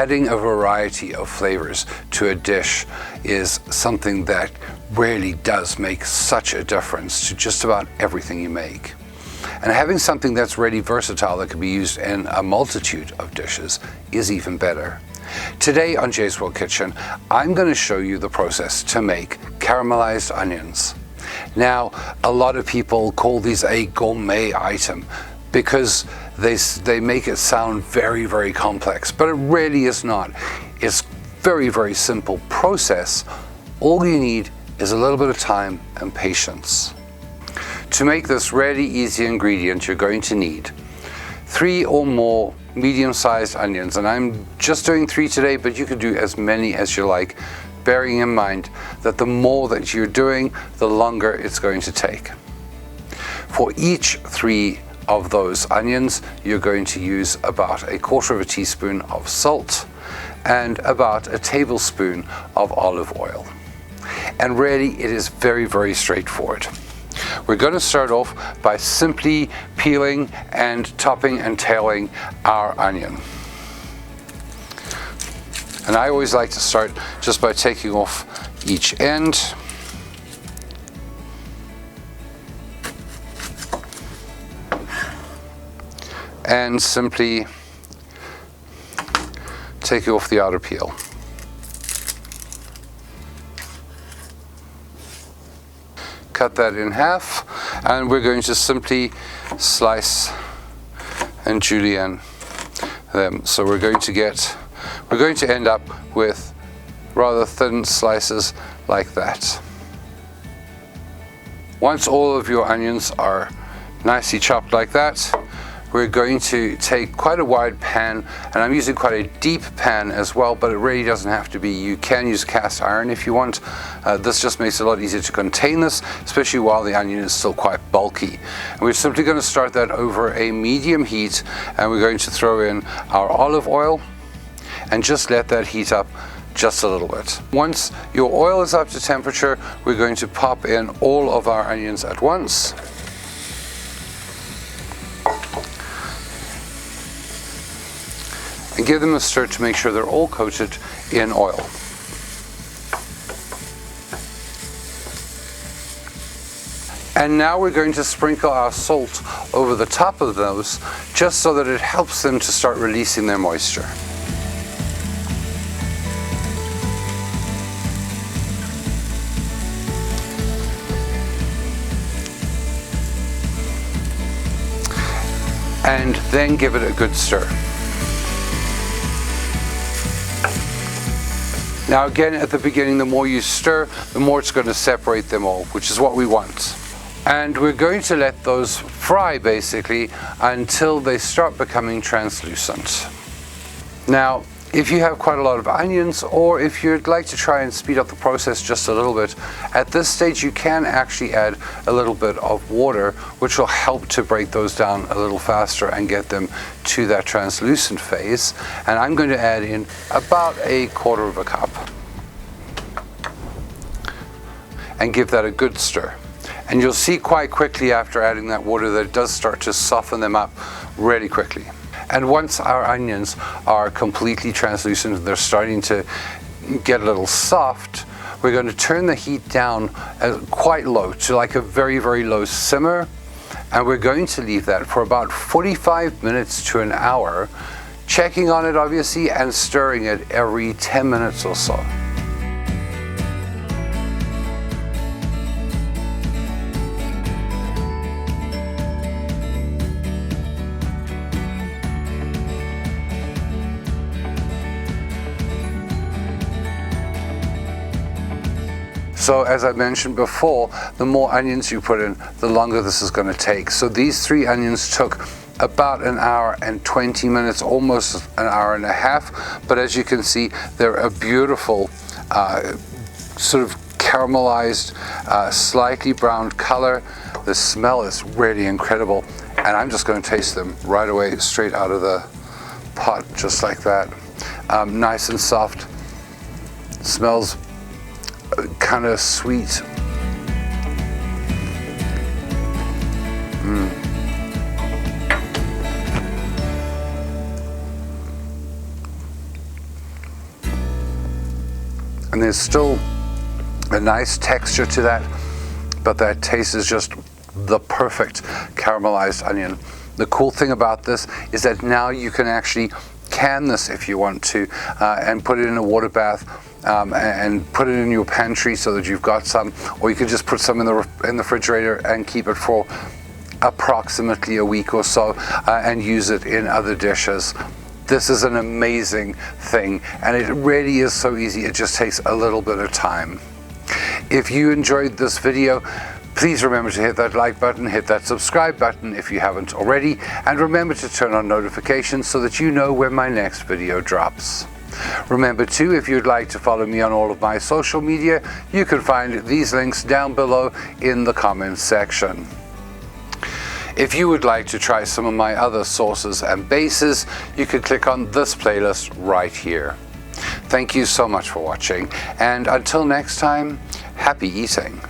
adding a variety of flavors to a dish is something that really does make such a difference to just about everything you make. And having something that's really versatile that can be used in a multitude of dishes is even better. Today on Jay's World Kitchen, I'm going to show you the process to make caramelized onions. Now, a lot of people call these a gourmet item because they make it sound very, very complex, but it really is not. It's very, very simple process. All you need is a little bit of time and patience. To make this really easy ingredient, you're going to need 3 or more medium-sized onions, and I'm just doing 3 today, but you could do as many as you like, bearing in mind that the more that you're doing, the longer it's going to take. For each 3 of those onions, you're going to use about 1/4 teaspoon of salt and about 1 tablespoon of olive oil. And really, it is very, very straightforward. We're going to start off by simply peeling and topping and tailing our onion. And I always like to start just by taking off each end. And simply take off the outer peel. Cut that in half, and we're going to simply slice and julienne them. So we're going to end up with rather thin slices like that. Once all of your onions are nicely chopped like that, we're going to take quite a wide pan, and I'm using quite a deep pan as well, but it really doesn't have to be. You can use cast iron if you want. This just makes it a lot easier to contain this, especially while the onion is still quite bulky. And we're simply going to start that over a medium heat, and we're going to throw in our olive oil and just let that heat up just a little bit. Once your oil is up to temperature, we're going to pop in all of our onions at once. And give them a stir to make sure they're all coated in oil. And now we're going to sprinkle our salt over the top of those, just so that it helps them to start releasing their moisture. And then give it a good stir. Now again, at the beginning, the more you stir, the more it's going to separate them all, which is what we want. And we're going to let those fry basically until they start becoming translucent. Now, if you have quite a lot of onions, or if you'd like to try and speed up the process just a little bit, at this stage you can actually add a little bit of water, which will help to break those down a little faster and get them to that translucent phase. And I'm going to add in about 1/4 cup and give that a good stir. And you'll see quite quickly after adding that water that it does start to soften them up really quickly. And once our onions are completely translucent and they're starting to get a little soft, we're going to turn the heat down quite low to like a very, very low simmer. And we're going to leave that for about 45 minutes to an hour, checking on it obviously and stirring it every 10 minutes or so. So as I mentioned before, the more onions you put in, the longer this is going to take. So these 3 onions took about 1 hour and 20 minutes, almost 1 hour and a half. But as you can see, they're a beautiful sort of caramelized, slightly browned color. The smell is really incredible. And I'm just going to taste them right away, straight out of the pot, just like that. Nice and soft. Smells kind of sweet. there's still a nice texture to that, but that taste is just the perfect caramelized onion. The cool thing about this is that now you can actually can this if you want to, and put it in a water bath, and put it in your pantry so that you've got some, or you can just put some in the refrigerator and keep it for approximately a week or so, and use it in other dishes. This is an amazing thing, and it really is so easy. It just takes a little bit of time. If you enjoyed this video, please remember to hit that like button, hit that subscribe button if you haven't already, and remember to turn on notifications so that you know when my next video drops. Remember too, if you'd like to follow me on all of my social media, you can find these links down below in the comments section. If you would like to try some of my other sauces and bases, you can click on this playlist right here. Thank you so much for watching, and until next time, happy eating.